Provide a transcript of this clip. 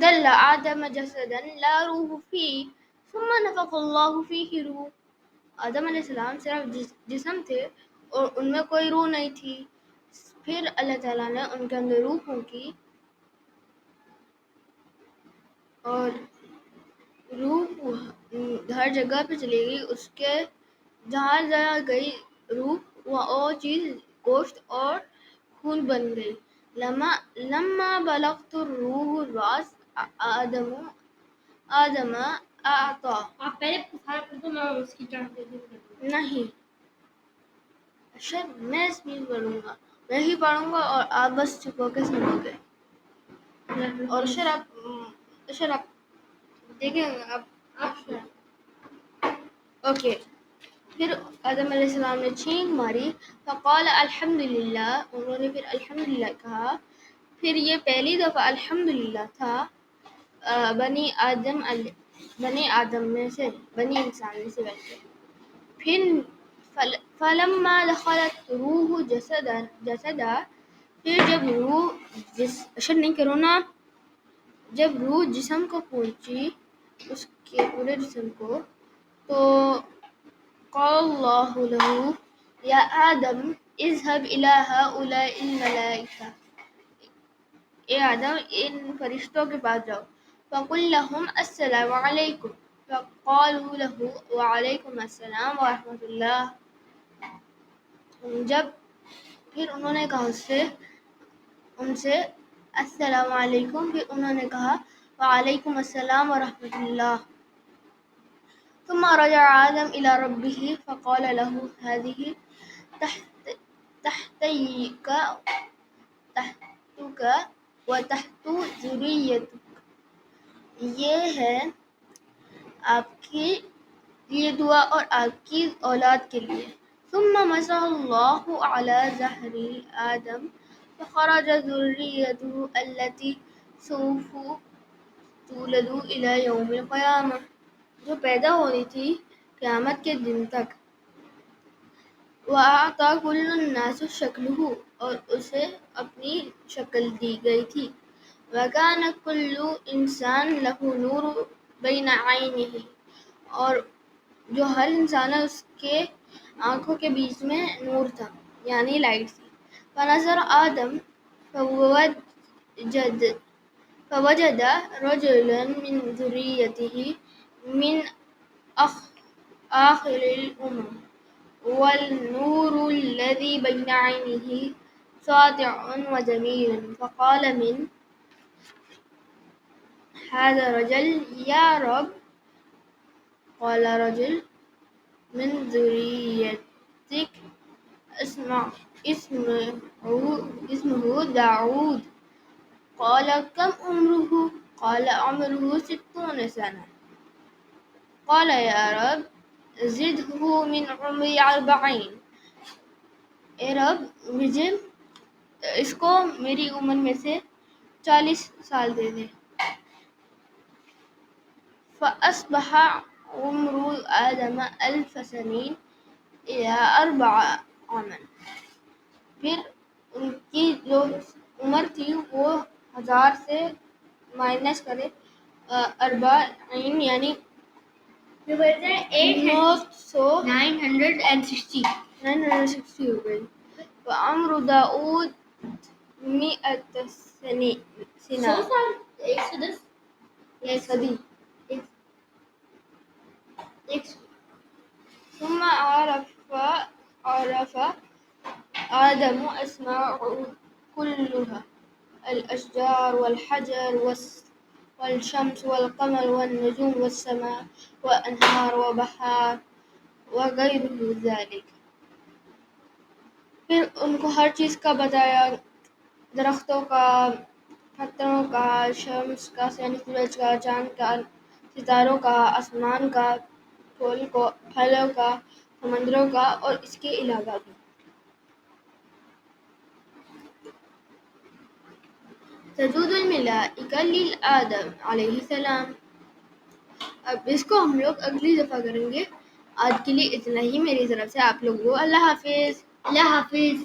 دل آدم جسدا لا روح فيه ثم نفخ اللہ فیہ روح. آدم علیہ السلام صرف جسم تھے اور ان میں کوئی روح نہیں تھی، پھر اللہ تعالیٰ نے ان کے اندر روح پھونکی اور روح ہر جگہ پہ چلی گئی. اس کے جہاں جہاں گئی روح وہ چیز گوشت اور خون بن گئی. لما بلغت الروح الراس آدم اعطا. آپ پہلے بخار کر دو، میں اس کی ٹرانسلیشن نہیں اچھا میں اسپیچ پڑھوں گا، میں ہی پڑھوں گا اور آپ بس چپ ہو کے سنو گے. اور شراب دیکھیں آپ اوکے. پھر آدم علیہ السلام نے چھینک ماری. فقال الحمدللہ، انہوں نے پھر الحمدللہ کہا. پھر یہ پہلی دفعہ الحمدللہ تھا بنی آدم میں سے، بنی انسان میں سے ویسے. پھر فلما دخلت روح جسدا، پھر جب روح نہیں کرو نا، جب روح جسم کو پہنچی، اس کے پورے جسم کو، تو قال اللہ له یا آدم اذهب الى هؤلاء الملائکہ، اے آدم ان فرشتوں کے پاس جاؤ. فقل لهم السلام علیکم، فقالوا له وعلیکم السلام ورحمۃ اللہ. جب پھر انہوں نے کہا ان سے السلام علیکم، پھر انہوں نے کہا وعلیکم السلام ورحمۃ اللہ. ثم رجع آدم إلى ربه فقال له هذه تحتك وتحت ذريتك، یہ ہے آپ کے لیے دعا اور آپ کی اولاد کے لیے. ثم مسح اللہ على ظہر آدم فخرج ذریته التي سوف تولد إلى يوم القیامہ، جو پیدا ہو رہی تھی قیامت کے دن تک. وَأَعْطَى كُلُّ النَّاسِ شَكْلَهُ، اور اسے اپنی شکل دی گئی تھی. وَكَانَ كُلُّ إِنسَانٍ لَهُ نُورٌ بَيْنَ عَيْنَيْهِ، اور جو ہر انسان ہے اس کے آنکھوں کے بیچ میں نور تھا، یعنی لائٹ تھی. فَنَظَرَ آدم فوجد رجلا من ذريته من آخر الأمم والنور الذي بين عينيه ساطع وجميل. فقال من هذا الرجل يا رب؟ قال رجل من ذريتك اسمه داود. قال كم عمره؟ قال عمره 60 سنة. قال يا رب زده من عمري 40، اے رب مجھے اس کو میری عمر میں سے 40 سال دے دے. فأصبح عمر آدم 1000 سنين إلى 4 عاما، پھر ان کی جو عمر تھی وہ 1000 سے مائنس کرے 40 یعنی 960 ہو گئی. وعمر داؤد 100 سنة، 110 یہ صدی. ثم عرف آدم أسماء كلها، الأشجار والحجر والشمس والقمر والنجوم والسماء وأنهار وبحار وغير ذلك. پھر ان کو ہر چیز کا بتایا، درختوں کا، پتھروں کا، شمس کا یعنی سورج کا، چاند کا، ستاروں کا، آسمان کا، پھلوں کا، سمندروں کا اور اس کے علاوہ بھی. سجود الملائکہ لآدم علیہ السلام. اب اس کو ہم لوگ اگلی دفعہ کریں گے. آج کے لیے اتنا ہی میری طرف سے. آپ لوگوں کو اللہ حافظ. اللہ حافظ.